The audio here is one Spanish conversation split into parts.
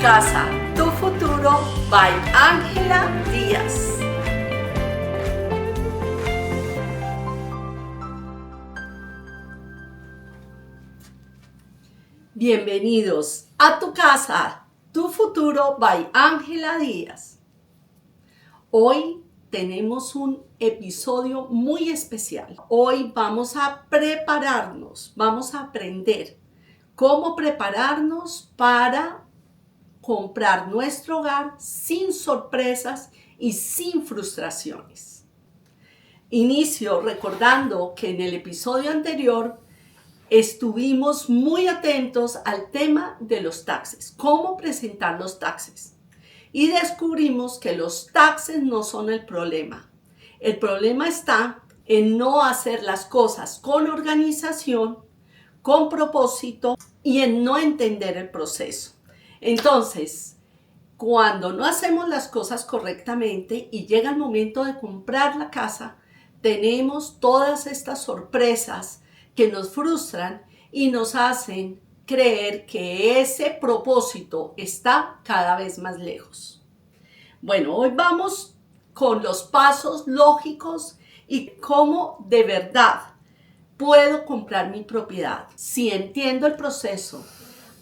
casa, tu futuro, by Ángela Díaz. Bienvenidos a tu casa, tu futuro, by Ángela Díaz. Hoy tenemos un episodio muy especial. Hoy vamos a prepararnos, vamos a aprender cómo prepararnos para comprar nuestro hogar sin sorpresas y sin frustraciones. Inicio recordando que en el episodio anterior estuvimos muy atentos al tema de los taxes, cómo presentar los taxes. Y descubrimos que los taxes no son el problema. El problema está en no hacer las cosas con organización, con propósito y en no entender el proceso. Entonces, cuando no hacemos las cosas correctamente y llega el momento de comprar la casa, tenemos todas estas sorpresas que nos frustran y nos hacen creer que ese propósito está cada vez más lejos. Bueno, hoy vamos con los pasos lógicos y cómo de verdad puedo comprar mi propiedad. Si entiendo el proceso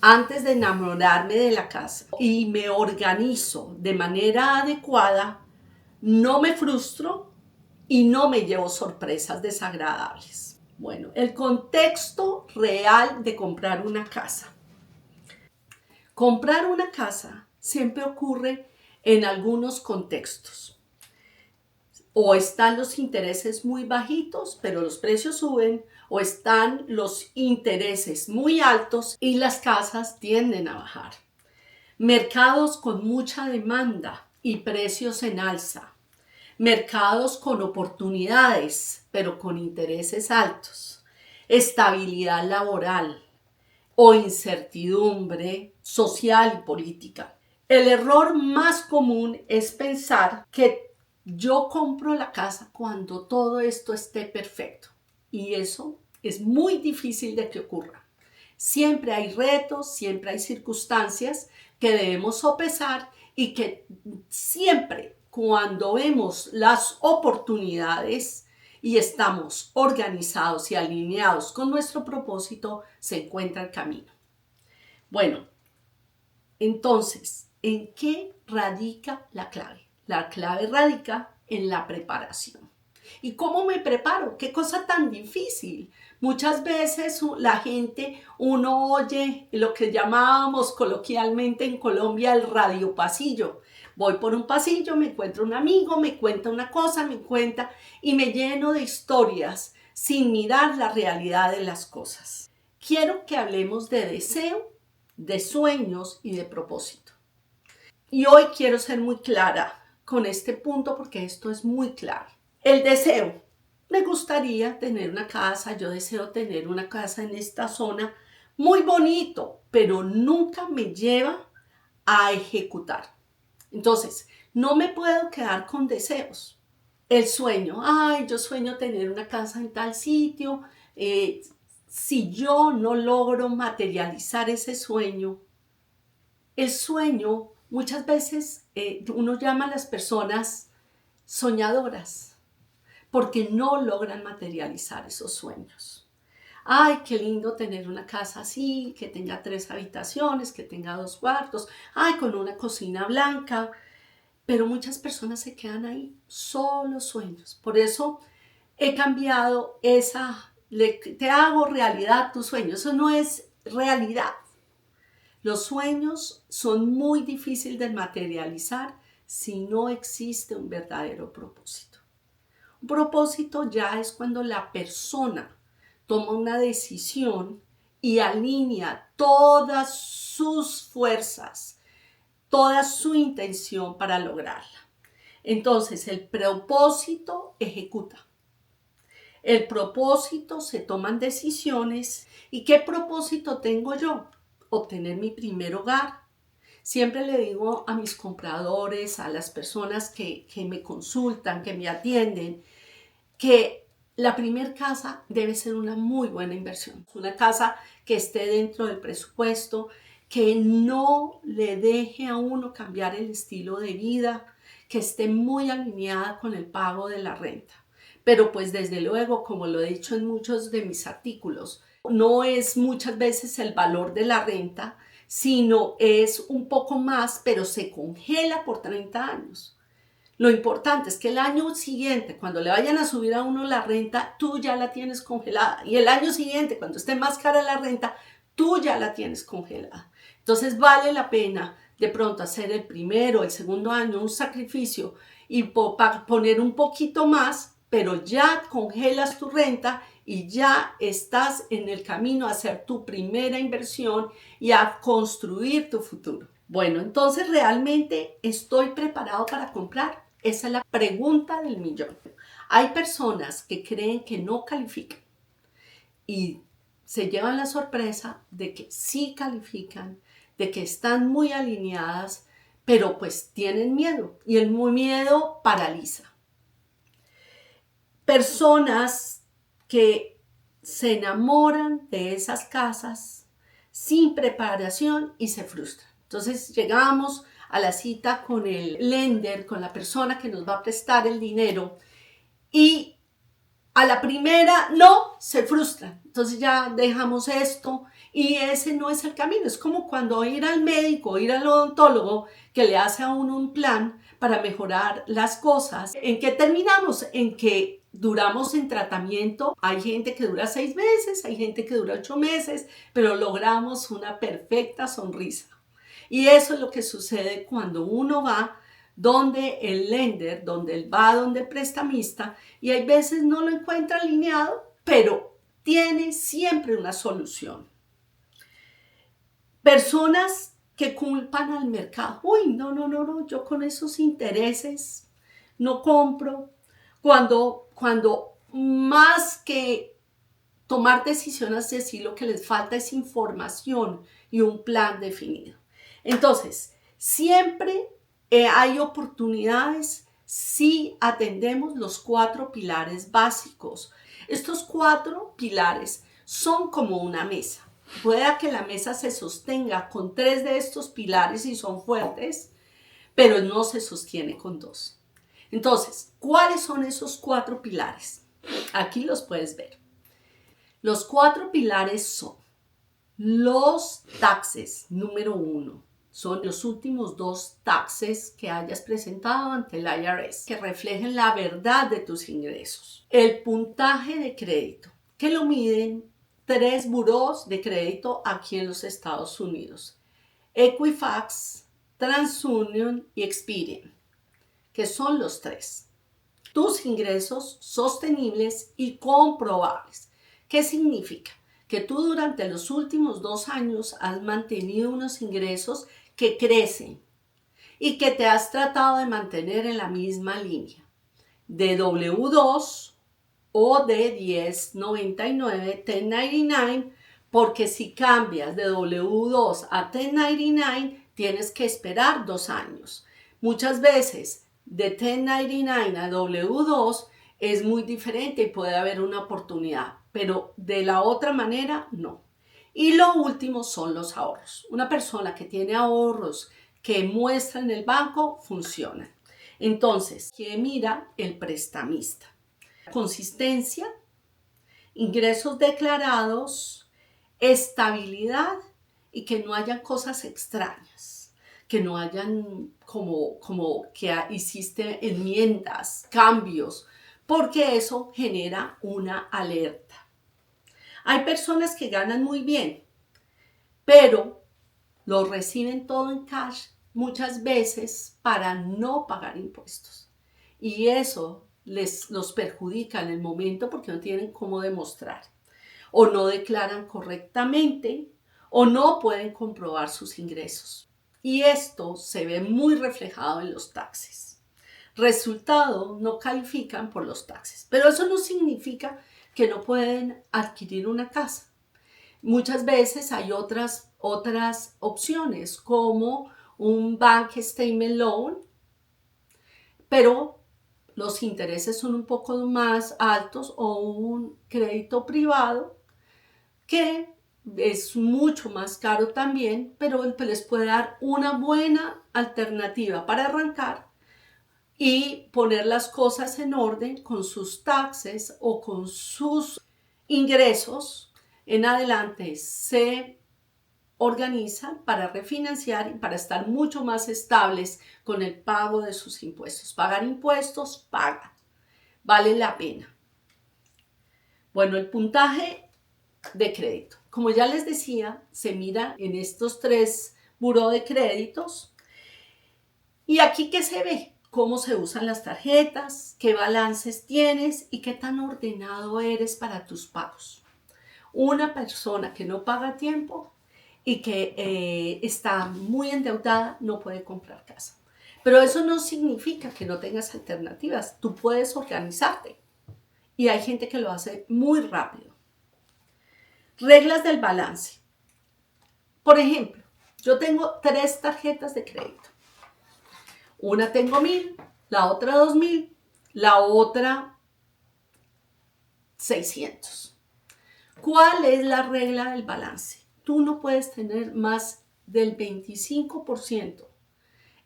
antes de enamorarme de la casa y me organizo de manera adecuada, no me frustro y no me llevo sorpresas desagradables. Bueno, el contexto real de comprar una casa. Comprar una casa siempre ocurre en algunos contextos. O están los intereses muy bajitos, pero los precios suben, o están los intereses muy altos y las casas tienden a bajar. Mercados con mucha demanda y precios en alza. Mercados con oportunidades, pero con intereses altos. Estabilidad laboral o incertidumbre social y política. El error más común es pensar que yo compro la casa cuando todo esto esté perfecto. Y eso es muy difícil de que ocurra. Siempre hay retos, siempre hay circunstancias que debemos sopesar y que siempre cuando vemos las oportunidades y estamos organizados y alineados con nuestro propósito, se encuentra el camino. Bueno, entonces, ¿en qué radica la clave? La clave radica en la preparación. ¿Y cómo me preparo? ¿Qué cosa tan difícil? Muchas veces uno oye lo que llamábamos coloquialmente en Colombia el radio pasillo. Voy por un pasillo, me encuentro un amigo, me cuenta una cosa, me cuenta y me lleno de historias sin mirar la realidad de las cosas. Quiero que hablemos de deseo, de sueños y de propósito. Y hoy quiero ser muy clara con este punto porque esto es muy claro. El deseo. Me gustaría tener una casa, yo deseo tener una casa en esta zona muy bonito, pero nunca me lleva a ejecutar. Entonces, no me puedo quedar con deseos. El sueño, yo sueño tener una casa en tal sitio. Si yo no logro materializar ese sueño, el sueño muchas veces uno llama a las personas soñadoras porque no logran materializar esos sueños. Ay, qué lindo tener una casa así, que tenga 3 habitaciones, que tenga 2 cuartos, con una cocina blanca. Pero muchas personas se quedan ahí, solo sueños. Por eso he cambiado te hago realidad tus sueños. Eso no es realidad. Los sueños son muy difíciles de materializar si no existe un verdadero propósito. Un propósito ya es cuando la persona toma una decisión y alinea todas sus fuerzas, toda su intención para lograrla. Entonces, el propósito ejecuta. El propósito se toman decisiones. ¿Y qué propósito tengo yo? Obtener mi primer hogar. Siempre le digo a mis compradores, a las personas que me consultan, que me atienden, que la primera casa debe ser una muy buena inversión. Una casa que esté dentro del presupuesto, que no le deje a uno cambiar el estilo de vida, que esté muy alineada con el pago de la renta. Pero pues desde luego, como lo he dicho en muchos de mis artículos, no es muchas veces el valor de la renta, sino es un poco más, pero se congela por 30 años. Lo importante es que el año siguiente, cuando le vayan a subir a uno la renta, tú ya la tienes congelada. Y el año siguiente, cuando esté más cara la renta, tú ya la tienes congelada. Entonces vale la pena de pronto hacer el primero, el segundo año un sacrificio y poner un poquito más, pero ya congelas tu renta y ya estás en el camino a hacer tu primera inversión y a construir tu futuro. Bueno, entonces realmente estoy preparado para comprar. Esa es la pregunta del millón. Hay personas que creen que no califican y se llevan la sorpresa de que sí califican, de que están muy alineadas, pero pues tienen miedo y el miedo paraliza. Personas que se enamoran de esas casas sin preparación y se frustran. Entonces llegamos a la cita con el lender, con la persona que nos va a prestar el dinero y a la primera no, se frustran. Entonces ya dejamos esto y ese no es el camino. Es como cuando ir al médico, ir al odontólogo que le hace a uno un plan para mejorar las cosas. ¿En qué terminamos? En que duramos en tratamiento. Hay gente que dura 6 meses, hay gente que dura 8 meses, pero logramos una perfecta sonrisa. Y eso es lo que sucede cuando uno va donde el lender, donde él va, donde el prestamista, y hay veces no lo encuentra alineado, pero tiene siempre una solución. Personas que culpan al mercado. Uy, no, yo con esos intereses no compro. Cuando más que tomar decisiones así, lo que les falta es información y un plan definido. Entonces, siempre hay oportunidades si atendemos los 4 pilares básicos. Estos 4 pilares son como una mesa. Puede que la mesa se sostenga con 3 de estos pilares y son fuertes, pero no se sostiene con 2. Entonces, ¿cuáles son esos 4 pilares? Aquí los puedes ver. Los 4 pilares son los taxes, número 1. Son los últimos 2 taxes que hayas presentado ante el IRS, que reflejen la verdad de tus ingresos. El puntaje de crédito, que lo miden 3 burós de crédito aquí en los Estados Unidos. Equifax, TransUnion y Experian, que son los 3. Tus ingresos sostenibles y comprobables. ¿Qué significa? Que tú durante los últimos 2 años has mantenido unos ingresos que crecen y que te has tratado de mantener en la misma línea de W2 o de 1099, 1099, porque si cambias de W2 a 1099 tienes que esperar 2 años. Muchas veces de 1099 a W2 es muy diferente y puede haber una oportunidad, pero de la otra manera no. Y lo último son los ahorros. Una persona que tiene ahorros que muestra en el banco funciona. Entonces, ¿qué mira el prestamista? Consistencia, ingresos declarados, estabilidad y que no hayan cosas extrañas, que no hayan como que hiciste enmiendas, cambios, porque eso genera una alerta. Hay personas que ganan muy bien, pero lo reciben todo en cash muchas veces para no pagar impuestos. Y eso los perjudica en el momento porque no tienen cómo demostrar. O no declaran correctamente o no pueden comprobar sus ingresos. Y esto se ve muy reflejado en los taxes. Resultado, no califican por los taxes. Pero eso no significa que no pueden adquirir una casa. Muchas veces hay otras opciones como un bank statement loan, pero los intereses son un poco más altos o un crédito privado que es mucho más caro también, pero les puede dar una buena alternativa para arrancar y poner las cosas en orden con sus taxes o con sus ingresos. En adelante se organizan para refinanciar y para estar mucho más estables con el pago de sus impuestos. Pagar impuestos, paga. Vale la pena. Bueno, el puntaje de crédito. Como ya les decía, se mira en estos 3 buró de créditos. Y aquí, ¿qué se ve? Cómo se usan las tarjetas, qué balances tienes y qué tan ordenado eres para tus pagos. Una persona que no paga a tiempo y que está muy endeudada no puede comprar casa. Pero eso no significa que no tengas alternativas. Tú puedes organizarte y hay gente que lo hace muy rápido. Reglas del balance. Por ejemplo, yo tengo 3 tarjetas de crédito. Una tengo 1,000, la otra 2,000, la otra 600. ¿Cuál es la regla del balance? Tú no puedes tener más del 25%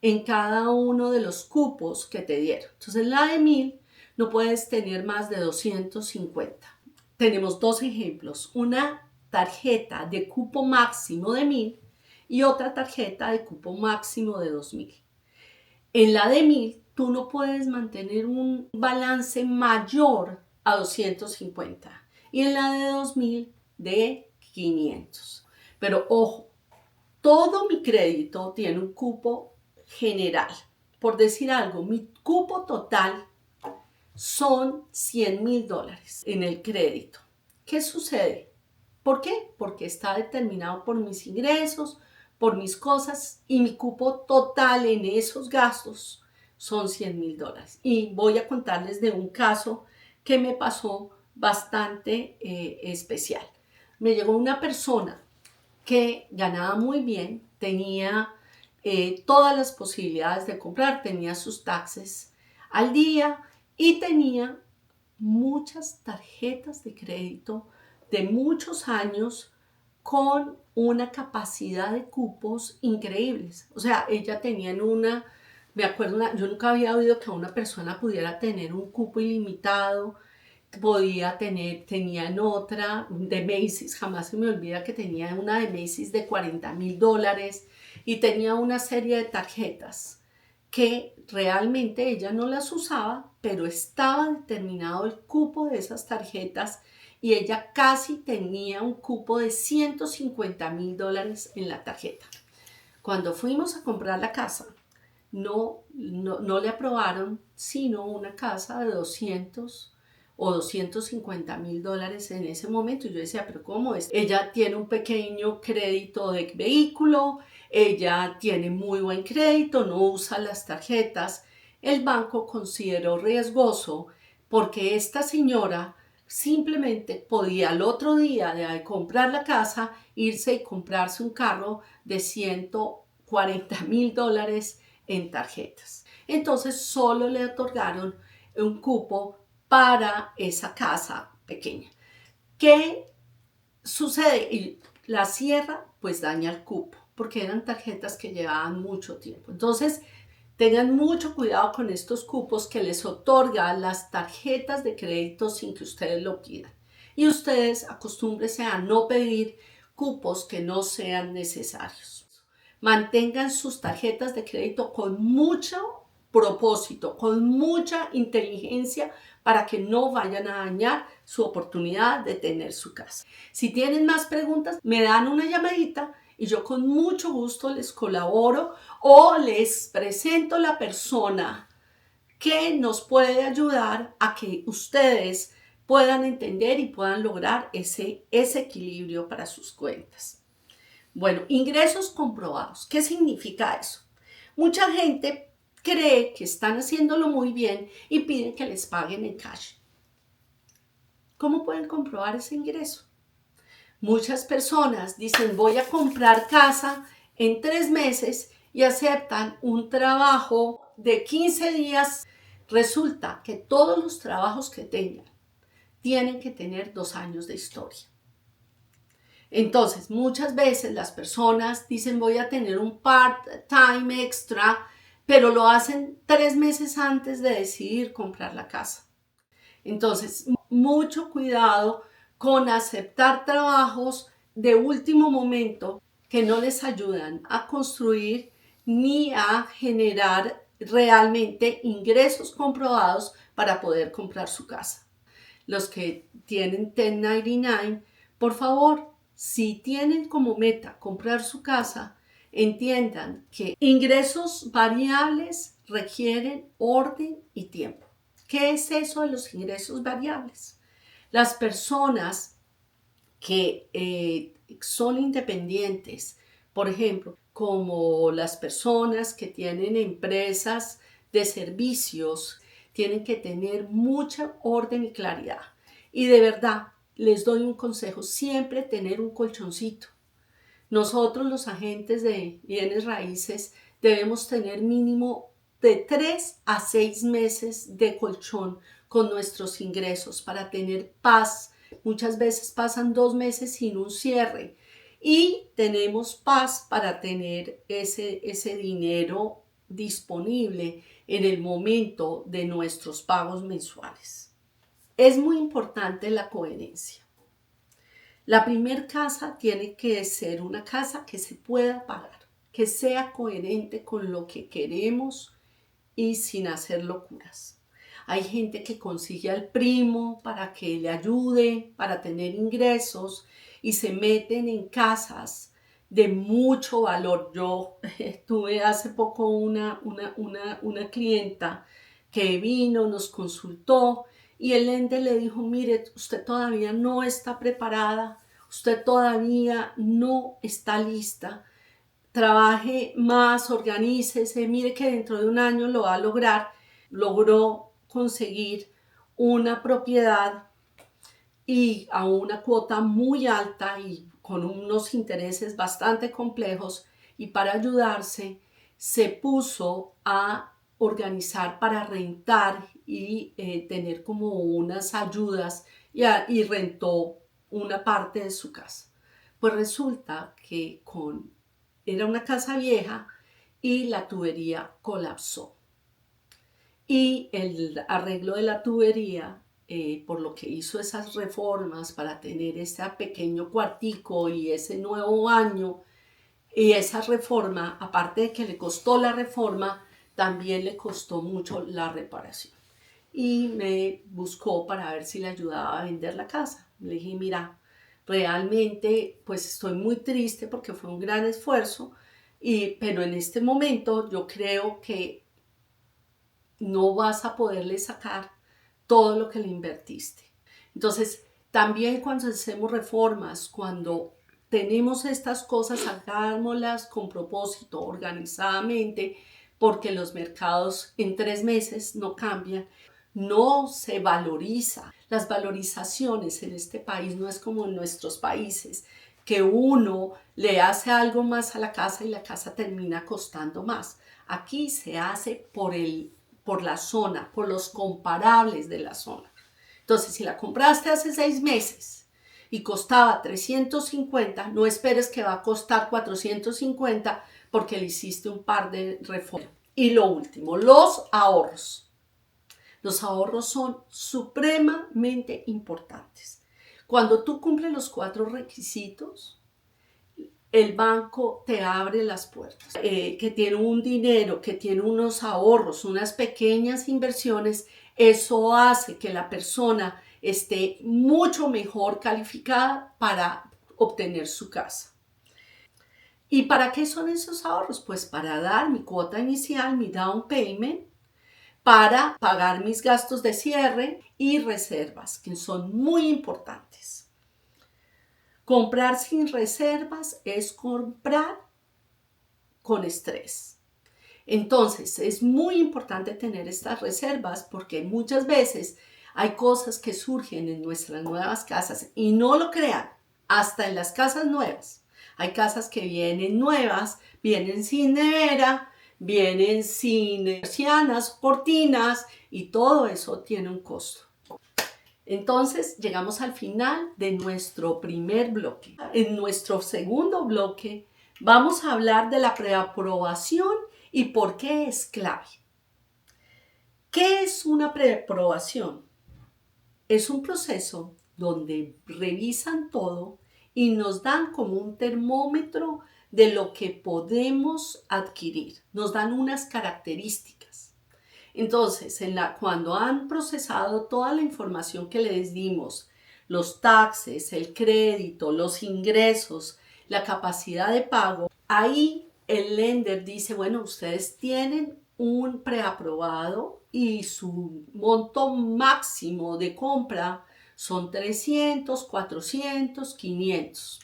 en cada uno de los cupos que te dieron. Entonces, la de 1,000 no puedes tener más de 250. Tenemos 2 ejemplos. Una tarjeta de cupo máximo de 1,000 y otra tarjeta de cupo máximo de 2,000. En la de 1,000, tú no puedes mantener un balance mayor a 250 y en la de 2,000 de 500. Pero ojo, todo mi crédito tiene un cupo general. Por decir algo, mi cupo total son $100,000 en el crédito. ¿Qué sucede? ¿Por qué? Porque está determinado por mis ingresos, por mis cosas y mi cupo total en esos gastos son $100,000. Y voy a contarles de un caso que me pasó bastante especial. Me llegó una persona que ganaba muy bien, tenía todas las posibilidades de comprar, tenía sus taxes al día y tenía muchas tarjetas de crédito de muchos años con una capacidad de cupos increíbles. O sea, ella tenía en una, me acuerdo, yo nunca había oído que una persona pudiera tener un cupo ilimitado, tenía en otra de Macy's, jamás se me olvida que tenía una de Macy's de $40,000 y tenía una serie de tarjetas que realmente ella no las usaba, pero estaba determinado el cupo de esas tarjetas y ella casi tenía un cupo de $150,000 en la tarjeta. Cuando fuimos a comprar la casa, no le aprobaron sino una casa de 200 o $250,000 en ese momento. Y yo decía, pero ¿cómo es? Ella tiene un pequeño crédito de vehículo, ella tiene muy buen crédito, no usa las tarjetas. El banco consideró riesgoso porque esta señora simplemente podía al otro día de comprar la casa irse y comprarse un carro de $140,000 en tarjetas. Entonces solo le otorgaron un cupo para esa casa pequeña. ¿Qué sucede? Y la cierra, pues daña el cupo, porque eran tarjetas que llevaban mucho tiempo. Entonces, tengan mucho cuidado con estos cupos que les otorgan las tarjetas de crédito sin que ustedes lo pidan. Y ustedes acostúmbrense a no pedir cupos que no sean necesarios. Mantengan sus tarjetas de crédito con mucho propósito, con mucha inteligencia para que no vayan a dañar su oportunidad de tener su casa. Si tienen más preguntas, me dan una llamadita y yo con mucho gusto les colaboro o les presento la persona que nos puede ayudar a que ustedes puedan entender y puedan lograr ese equilibrio para sus cuentas. Bueno, ingresos comprobados. ¿Qué significa eso? Mucha gente cree que están haciéndolo muy bien y piden que les paguen en cash. ¿Cómo pueden comprobar ese ingreso? Muchas personas dicen voy a comprar casa en 3 meses y aceptan un trabajo de 15 días. Resulta que todos los trabajos que tengan tienen que tener 2 años de historia. Entonces, muchas veces las personas dicen voy a tener un part-time extra, pero lo hacen 3 meses antes de decidir comprar la casa. Entonces, mucho cuidado con aceptar trabajos de último momento que no les ayudan a construir ni a generar realmente ingresos comprobados para poder comprar su casa. Los que tienen 1099, por favor, si tienen como meta comprar su casa, entiendan que ingresos variables requieren orden y tiempo. ¿Qué es eso de los ingresos variables? Las personas que son independientes, por ejemplo, como las personas que tienen empresas de servicios, tienen que tener mucha orden y claridad. Y de verdad, les doy un consejo, siempre tener un colchoncito. Nosotros los agentes de bienes raíces debemos tener mínimo de 3 a 6 meses de colchón con nuestros ingresos para tener paz. Muchas veces pasan 2 meses sin un cierre y tenemos paz para tener ese dinero disponible en el momento de nuestros pagos mensuales. Es muy importante la coherencia. La primer casa tiene que ser una casa que se pueda pagar, que sea coherente con lo que queremos y sin hacer locuras. Hay gente que consigue al primo para que le ayude, para tener ingresos y se meten en casas de mucho valor. Yo tuve hace poco una clienta que vino, nos consultó y el ente le dijo, mire, usted todavía no está preparada, usted todavía no está lista, trabaje más, organícese, mire que dentro de un año lo va a lograr. Logró conseguir una propiedad y a una cuota muy alta y con unos intereses bastante complejos, y para ayudarse se puso a organizar para rentar y tener como unas ayudas y rentó una parte de su casa. Pues resulta que era una casa vieja y la tubería colapsó. Y el arreglo de la tubería, por lo que hizo esas reformas para tener ese pequeño cuartico y ese nuevo baño, y esa reforma, aparte de que le costó la reforma, también le costó mucho la reparación. Y me buscó para ver si le ayudaba a vender la casa. Le dije, mira, realmente pues estoy muy triste porque fue un gran esfuerzo, pero en este momento yo creo que no vas a poderle sacar todo lo que le invertiste. Entonces, también cuando hacemos reformas, cuando tenemos estas cosas, hagámoslas con propósito, organizadamente, porque los mercados en 3 meses no cambian, no se valoriza. Las valorizaciones en este país no es como en nuestros países, que uno le hace algo más a la casa y la casa termina costando más. Aquí se hace por la zona, por los comparables de la zona. Entonces, si la compraste hace 6 meses y costaba 350, no esperes que va a costar 450 porque le hiciste un par de reformas. Y lo último, los ahorros. Los ahorros son supremamente importantes. Cuando tú cumples los 4 requisitos, el banco te abre las puertas. Que tiene un dinero, que tiene unos ahorros, unas pequeñas inversiones, eso hace que la persona esté mucho mejor calificada para obtener su casa. ¿Y para qué son esos ahorros? Pues para dar mi cuota inicial, mi down payment, para pagar mis gastos de cierre y reservas, que son muy importantes. Comprar sin reservas es comprar con estrés. Entonces, es muy importante tener estas reservas porque muchas veces hay cosas que surgen en nuestras nuevas casas y no lo crean, hasta en las casas nuevas. Hay casas que vienen nuevas, vienen sin nevera, vienen sin persianas, cortinas y todo eso tiene un costo. Entonces llegamos al final de nuestro primer bloque. En nuestro segundo bloque vamos a hablar de la preaprobación y por qué es clave. ¿Qué es una preaprobación? Es un proceso donde revisan todo y nos dan como un termómetro de lo que podemos adquirir. Nos dan unas características. Entonces, cuando han procesado toda la información que les dimos, los taxes, el crédito, los ingresos, la capacidad de pago, ahí el lender dice, bueno, ustedes tienen un preaprobado y su monto máximo de compra son 300, 400, 500.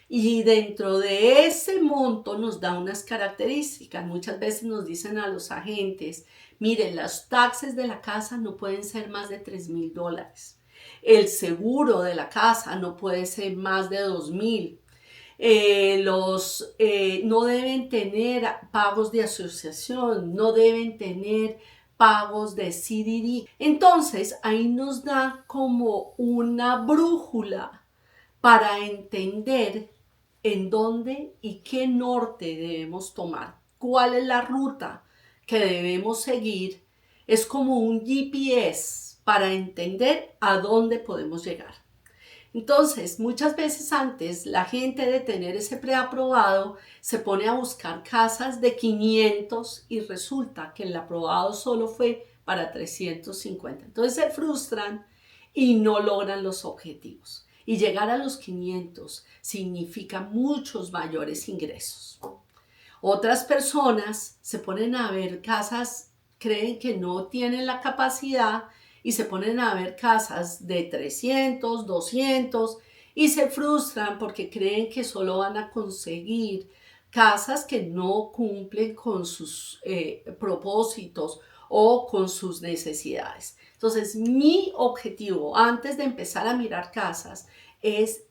Y dentro de ese monto nos da unas características. Muchas veces nos dicen a los agentes, miren, los taxes de la casa no pueden ser más de $3,000. El seguro de la casa no puede ser más de $2,000. No deben tener pagos de asociación, no deben tener pagos de CDD. Entonces, ahí nos da como una brújula para entender en dónde y qué norte debemos tomar, cuál es la ruta que debemos seguir. Es como un GPS para entender a dónde podemos llegar. Entonces, muchas veces antes la gente de tener ese preaprobado se pone a buscar casas de 500 y resulta que el aprobado solo fue para 350. Entonces se frustran y no logran los objetivos. Y llegar a los 500 significa muchos mayores ingresos. Otras personas se ponen a ver casas, creen que no tienen la capacidad y se ponen a ver casas de 300, 200 y se frustran porque creen que solo van a conseguir casas que no cumplen con sus propósitos o con sus necesidades. Entonces, mi objetivo antes de empezar a mirar casas es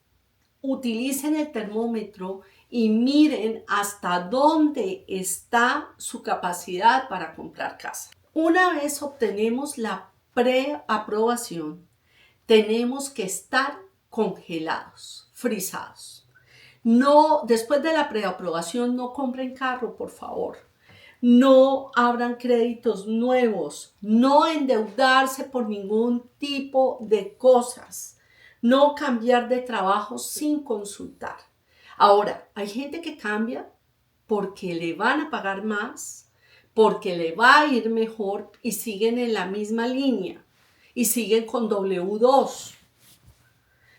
utilicen el termómetro y miren hasta dónde está su capacidad para comprar casa. Una vez obtenemos la preaprobación, tenemos que estar congelados, frisados. No, después de la preaprobación, no compren carro, por favor. No abran créditos nuevos, no endeudarse por ningún tipo de cosas, no cambiar de trabajo sin consultar. Ahora, hay gente que cambia porque le van a pagar más, porque le va a ir mejor y siguen en la misma línea y siguen con W2.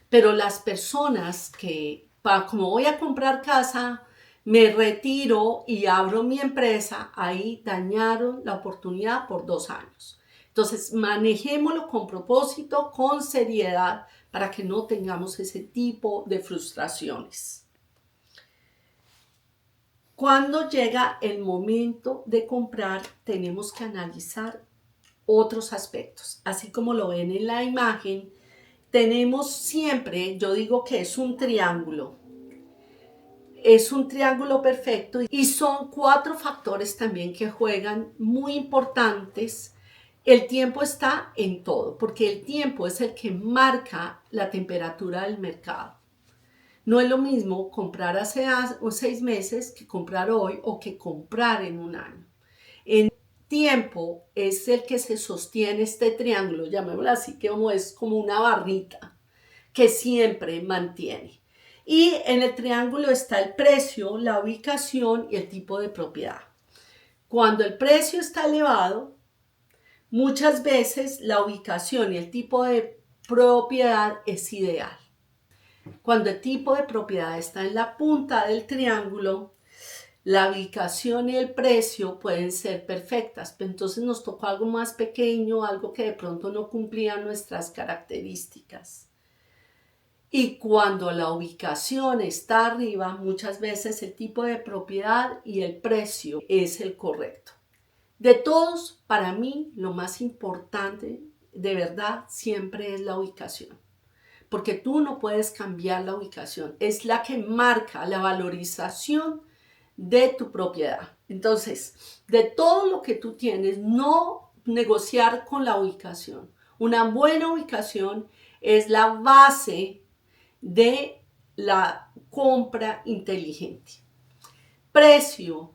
Pero las personas que, como voy a comprar casa, me retiro y abro mi empresa, ahí dañaron la oportunidad por 2 años. Entonces, manejémoslo con propósito, con seriedad, para que no tengamos ese tipo de frustraciones. Cuando llega el momento de comprar, tenemos que analizar otros aspectos. Así como lo ven en la imagen, tenemos siempre, yo digo que es un triángulo. Es un triángulo perfecto y son 4 factores también que juegan muy importantes. El tiempo está en todo, porque el tiempo es el que marca la temperatura del mercado. No es lo mismo comprar hace 6 meses que comprar hoy o que comprar en un año. El tiempo es el que se sostiene este triángulo, llamémoslo así, que es como una barrita que siempre mantiene. Y en el triángulo está el precio, la ubicación y el tipo de propiedad. Cuando el precio está elevado, muchas veces la ubicación y el tipo de propiedad es ideal. Cuando el tipo de propiedad está en la punta del triángulo, la ubicación y el precio pueden ser perfectas, pero entonces nos tocó algo más pequeño, algo que de pronto no cumplía nuestras características. Y cuando la ubicación está arriba, muchas veces el tipo de propiedad y el precio es el correcto. De todos, para mí, lo más importante, de verdad, siempre es la ubicación. Porque tú no puedes cambiar la ubicación. Es la que marca la valorización de tu propiedad. Entonces, de todo lo que tú tienes, no negociar con la ubicación. Una buena ubicación es la base de la compra inteligente. Precio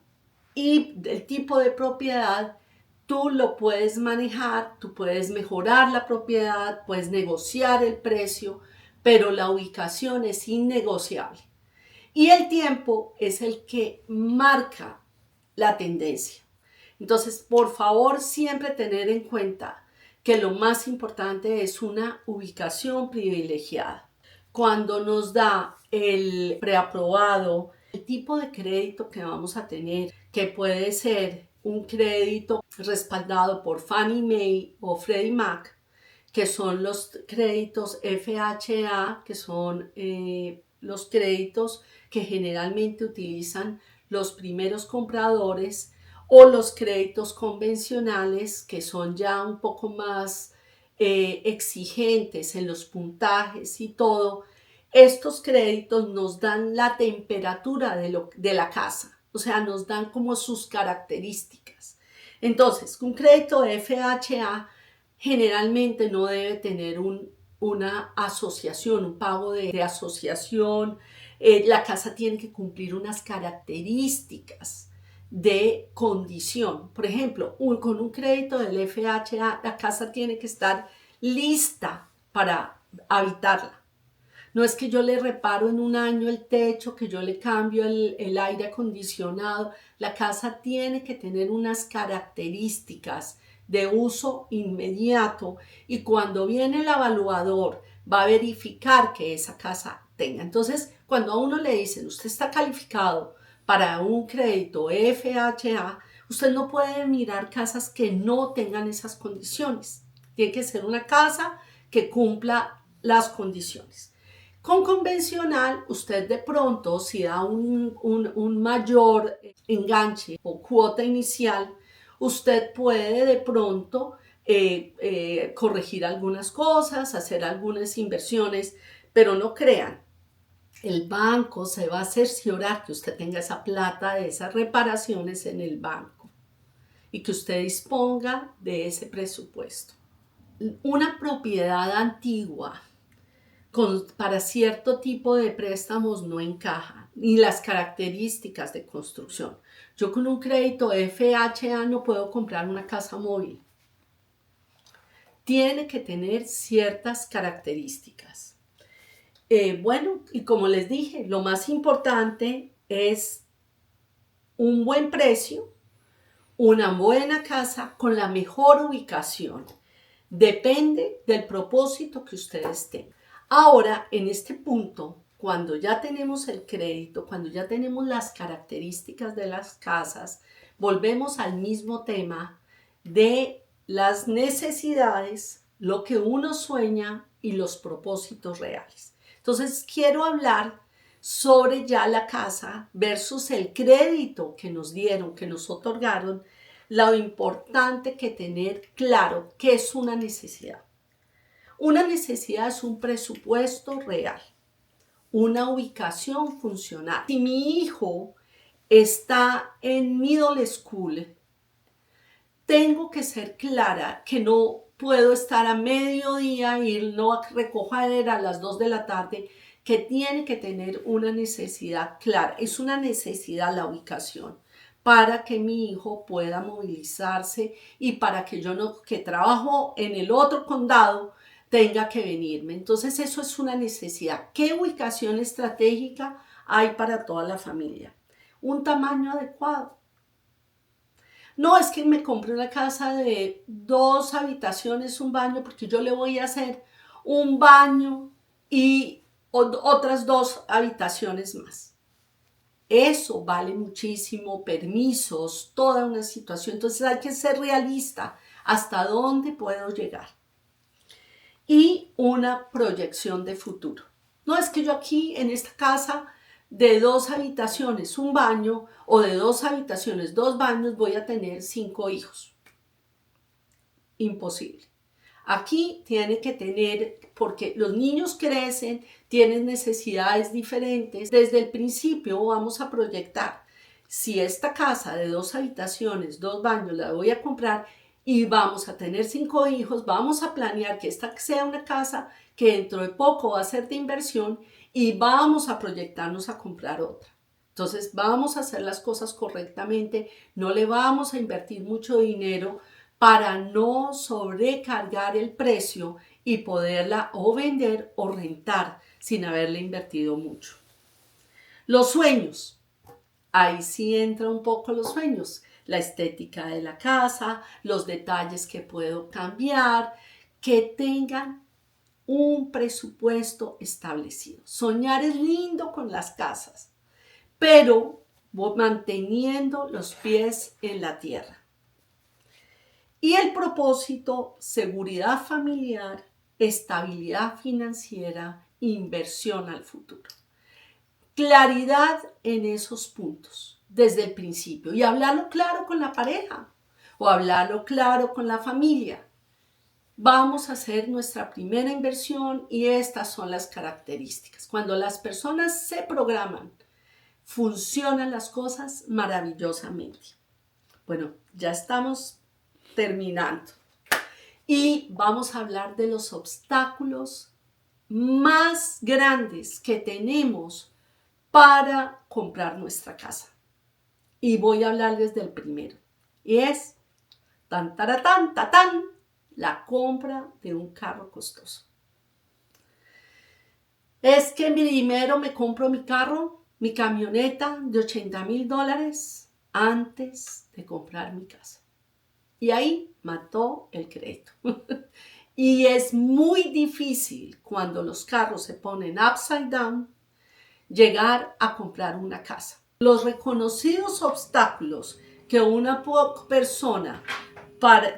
y el tipo de propiedad, tú lo puedes manejar, tú puedes mejorar la propiedad, puedes negociar el precio, pero la ubicación es innegociable. Y el tiempo es el que marca la tendencia. Entonces, por favor, siempre tener en cuenta que lo más importante es una ubicación privilegiada. Cuando nos da el preaprobado, el tipo de crédito que vamos a tener, que puede ser un crédito respaldado por Fannie Mae o Freddie Mac, que son los créditos FHA, que son los créditos que generalmente utilizan los primeros compradores, o los créditos convencionales, que son ya un poco más exigentes en los puntajes y todo. Estos créditos nos dan la temperatura de la casa, o sea, nos dan como sus características. Entonces, un crédito FHA generalmente no debe tener una asociación, un pago de asociación. La casa tiene que cumplir unas características de condición. Por ejemplo, con un crédito del FHA, la casa tiene que estar lista para habitarla. No es que yo le reparo en un año el techo, que yo le cambio el aire acondicionado. La casa tiene que tener unas características de uso inmediato y cuando viene el evaluador va a verificar que esa casa tenga. Entonces, cuando a uno le dicen, usted está calificado para un crédito FHA, usted no puede mirar casas que no tengan esas condiciones. Tiene que ser una casa que cumpla las condiciones. Con convencional, usted de pronto, si da un mayor enganche o cuota inicial, usted puede de pronto corregir algunas cosas, hacer algunas inversiones, pero no crean, el banco se va a cerciorar que usted tenga esa plata de esas reparaciones en el banco y que usted disponga de ese presupuesto. Una propiedad antigua para cierto tipo de préstamos no encaja, ni las características de construcción. Yo con un crédito FHA no puedo comprar una casa móvil. Tiene que tener ciertas características. Bueno, y como les dije, lo más importante es un buen precio, una buena casa con la mejor ubicación. Depende del propósito que ustedes tengan. Ahora, en este punto, cuando ya tenemos el crédito, cuando ya tenemos las características de las casas, volvemos al mismo tema de las necesidades, lo que uno sueña y los propósitos reales. Entonces, quiero hablar sobre ya la casa versus el crédito que nos dieron, que nos otorgaron, lo importante que tener claro qué es una necesidad. Una necesidad es un presupuesto real, una ubicación funcional. Si mi hijo está en middle school, tengo que ser clara que no puedo estar a mediodía y irlo a recoger a las 2 de la tarde, que tiene que tener una necesidad clara. Es una necesidad la ubicación para que mi hijo pueda movilizarse y para que yo no, que trabajo en el otro condado, tenga que venirme. Entonces eso es una necesidad. ¿Qué ubicación estratégica hay para toda la familia? Un tamaño adecuado. No, es que me compré una casa de 2 habitaciones, un baño, porque yo le voy a hacer un baño y otras 2 habitaciones más. Eso vale muchísimo, permisos, toda una situación. Entonces hay que ser realista. ¿Hasta dónde puedo llegar? Y una proyección de futuro. No es que yo aquí en esta casa de 2 habitaciones, un baño, o de 2 habitaciones, 2 baños, voy a tener 5 hijos. Imposible. Aquí tiene que tener, porque los niños crecen, tienen necesidades diferentes. Desde el principio vamos a proyectar, si esta casa de 2 habitaciones, 2 baños la voy a comprar, y vamos a tener 5 hijos, vamos a planear que esta sea una casa que dentro de poco va a ser de inversión y vamos a proyectarnos a comprar otra. Entonces vamos a hacer las cosas correctamente, no le vamos a invertir mucho dinero para no sobrecargar el precio y poderla o vender o rentar sin haberle invertido mucho. Los sueños. Ahí sí entra un poco los sueños, la estética de la casa, los detalles que puedo cambiar, que tengan un presupuesto establecido. Soñar es lindo con las casas, pero manteniendo los pies en la tierra. Y el propósito, seguridad familiar, estabilidad financiera, inversión al futuro. Claridad en esos puntos desde el principio y hablarlo claro con la pareja o hablarlo claro con la familia. Vamos a hacer nuestra primera inversión y estas son las características. Cuando las personas se programan, funcionan las cosas maravillosamente. Bueno, ya estamos terminando y vamos a hablar de los obstáculos más grandes que tenemos para comprar nuestra casa. Y voy a hablarles del primero. Y es, tan, taratán, tatán, la compra de un carro costoso. Es que primero me compro mi carro, mi camioneta de $80,000 antes de comprar mi casa. Y ahí mató el crédito. Y es muy difícil cuando los carros se ponen upside down llegar a comprar una casa. Los reconocidos obstáculos que una persona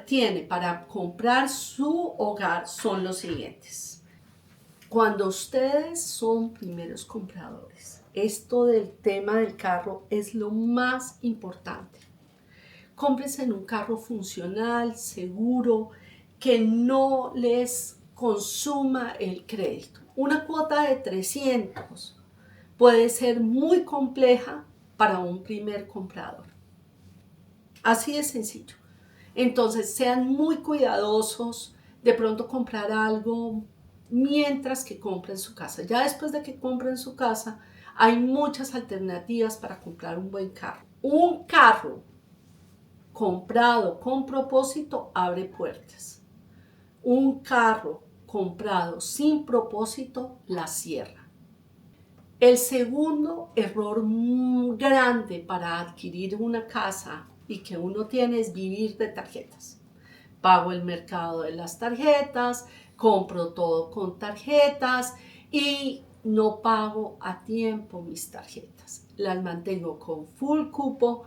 tiene para comprar su hogar son los siguientes. Cuando ustedes son primeros compradores, esto del tema del carro es lo más importante. Cómprense en un carro funcional, seguro, que no les consuma el crédito. Una cuota de 300 puede ser muy compleja para un primer comprador. Así de sencillo. Entonces, sean muy cuidadosos de pronto comprar algo mientras que compren su casa. Ya después de que compren su casa, hay muchas alternativas para comprar un buen carro. Un carro comprado con propósito abre puertas. Un carro comprado sin propósito la cierra. El segundo error muy grande para adquirir una casa y que uno tiene es vivir de tarjetas. Pago el mercado de las tarjetas, compro todo con tarjetas y no pago a tiempo mis tarjetas. Las mantengo con full cupo.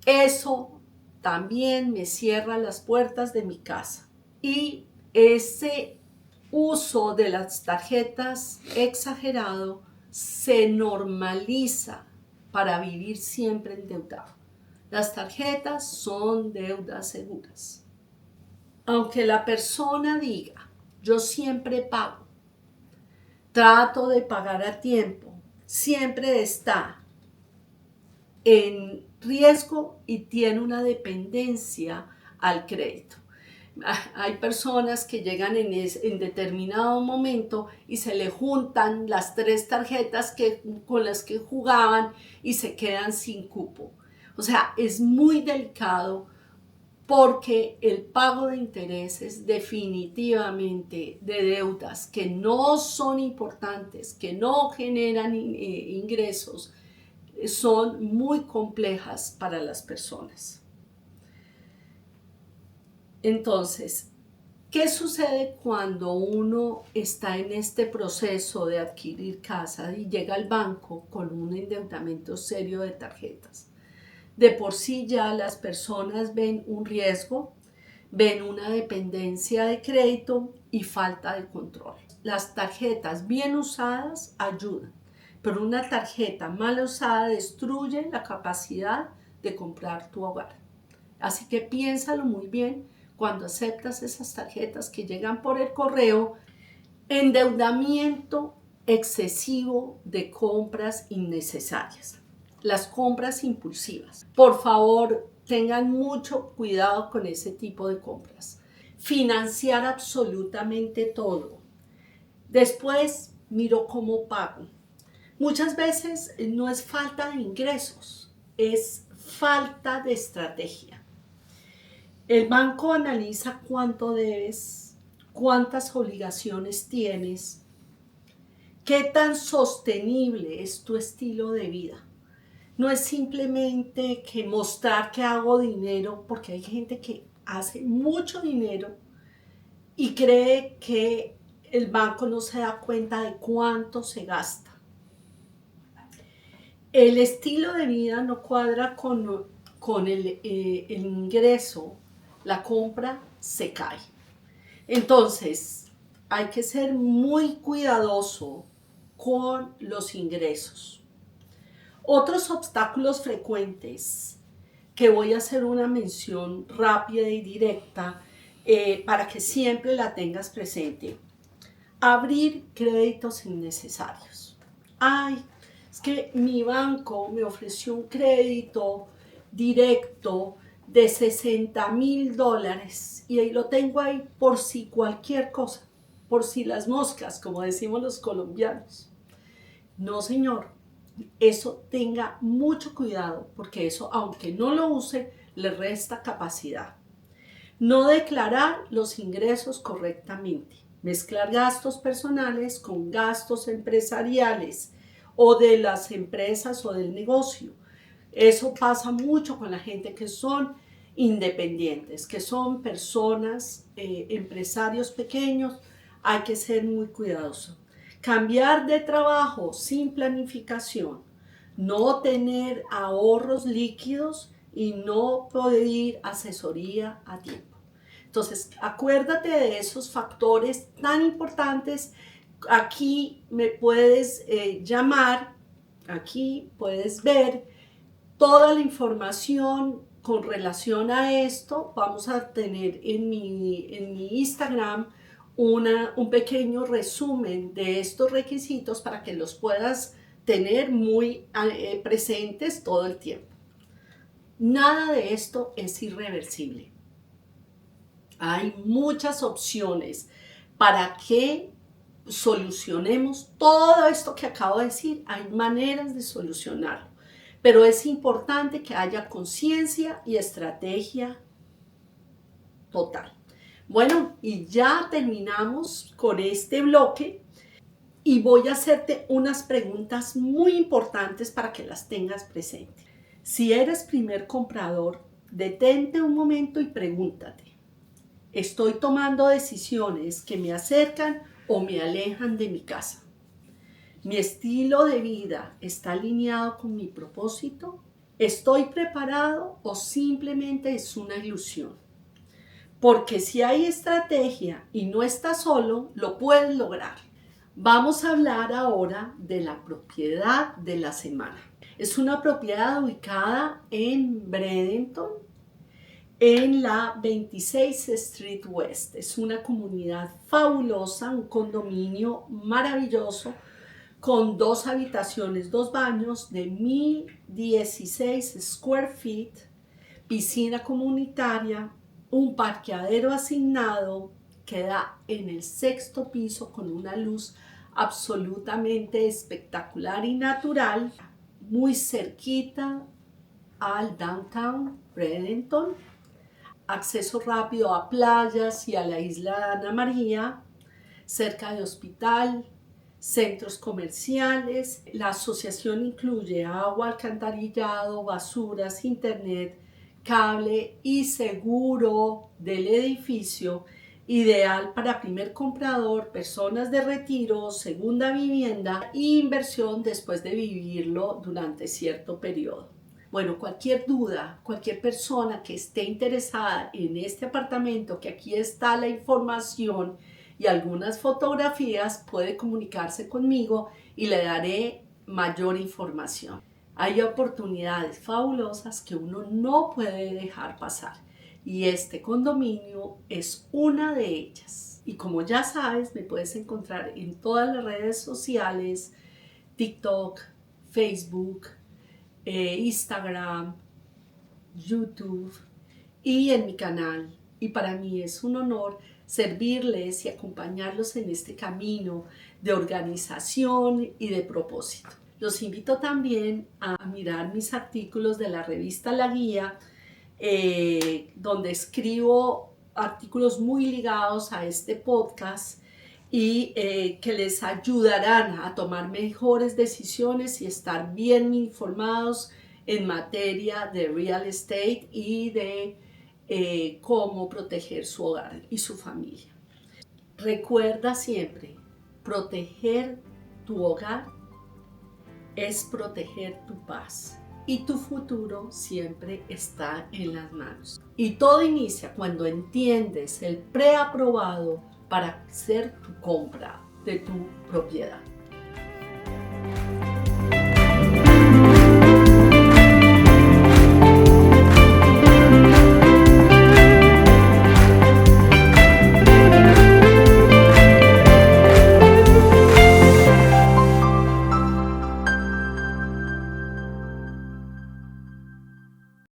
Eso también me cierra las puertas de mi casa. Y ese uso de las tarjetas exagerado se normaliza para vivir siempre endeudado. Las tarjetas son deudas seguras. Aunque la persona diga, yo siempre pago, trato de pagar a tiempo, siempre está en riesgo y tiene una dependencia al crédito. Hay personas que llegan en determinado momento y se le juntan las 3 tarjetas con las que jugaban y se quedan sin cupo. O sea, es muy delicado porque el pago de intereses definitivamente de deudas que no son importantes, que no generan ingresos, son muy complejas para las personas. Entonces, ¿qué sucede cuando uno está en este proceso de adquirir casa y llega al banco con un endeudamiento serio de tarjetas? De por sí ya las personas ven un riesgo, ven una dependencia de crédito y falta de control. Las tarjetas bien usadas ayudan, pero una tarjeta mal usada destruye la capacidad de comprar tu hogar. Así que piénsalo muy bien cuando aceptas esas tarjetas que llegan por el correo. Endeudamiento excesivo de compras innecesarias. Las compras impulsivas. Por favor, tengan mucho cuidado con ese tipo de compras. Financiar absolutamente todo. Después miro cómo pago. Muchas veces no es falta de ingresos, es falta de estrategia. El banco analiza cuánto debes, cuántas obligaciones tienes, qué tan sostenible es tu estilo de vida. No es simplemente que mostrar que hago dinero, porque hay gente que hace mucho dinero y cree que el banco no se da cuenta de cuánto se gasta. El estilo de vida no cuadra con el ingreso, la compra se cae. Entonces, hay que ser muy cuidadoso con los ingresos. Otros obstáculos frecuentes que voy a hacer una mención rápida y directa para que siempre la tengas presente. Abrir créditos innecesarios. Ay, es que mi banco me ofreció un crédito directo de $60,000 y ahí lo tengo ahí por si cualquier cosa, por si las moscas, como decimos los colombianos. No, señor, eso tenga mucho cuidado porque eso, aunque no lo use, le resta capacidad. No declarar los ingresos correctamente. Mezclar gastos personales con gastos empresariales o de las empresas o del negocio. Eso pasa mucho con la gente que son independientes, que son personas, empresarios pequeños. Hay que ser muy cuidadoso. Cambiar de trabajo sin planificación. No tener ahorros líquidos y no pedir asesoría a tiempo. Entonces, acuérdate de esos factores tan importantes. Aquí me puedes llamar, aquí puedes ver toda la información con relación a esto. Vamos a tener en mi Instagram un pequeño resumen de estos requisitos para que los puedas tener muy presentes todo el tiempo. Nada de esto es irreversible. Hay muchas opciones para que solucionemos todo esto que acabo de decir. Hay maneras de solucionarlo, pero es importante que haya conciencia y estrategia total. Bueno, y ya terminamos con este bloque y voy a hacerte unas preguntas muy importantes para que las tengas presentes. Si eres primer comprador, detente un momento y pregúntate: ¿estoy tomando decisiones que me acercan o me alejan de mi casa? ¿Mi estilo de vida está alineado con mi propósito? ¿Estoy preparado o simplemente es una ilusión? Porque si hay estrategia y no estás solo, lo puedes lograr. Vamos a hablar ahora de la propiedad de la semana. Es una propiedad ubicada en Bradenton, en la 26 Street West. Es una comunidad fabulosa, un condominio maravilloso con 2 habitaciones, 2 baños de 1,016 square feet, piscina comunitaria, un parqueadero asignado, queda en el 6º piso con una luz absolutamente espectacular y natural, muy cerquita al downtown Bradenton. Acceso rápido a playas y a la isla de Ana María, cerca de hospital, centros comerciales. La asociación incluye agua, alcantarillado, basuras, internet, cable y seguro del edificio, ideal para primer comprador, personas de retiro, segunda vivienda e inversión después de vivirlo durante cierto periodo. Bueno, cualquier duda, cualquier persona que esté interesada en este apartamento, que aquí está la información y algunas fotografías, puede comunicarse conmigo y le daré mayor información. Hay oportunidades fabulosas que uno no puede dejar pasar y este condominio es una de ellas. Y como ya sabes, me puedes encontrar en todas las redes sociales, TikTok, Facebook, Instagram, YouTube y en mi canal. Y para mí es un honor servirles y acompañarlos en este camino de organización y de propósito. Los invito también a mirar mis artículos de la revista La Guía, donde escribo artículos muy ligados a este podcast y que les ayudarán a tomar mejores decisiones y estar bien informados en materia de real estate y de cómo proteger su hogar y su familia. Recuerda siempre, proteger tu hogar es proteger tu paz y tu futuro siempre está en las manos. Y todo inicia cuando entiendes el preaprobado para hacer tu compra de tu propiedad.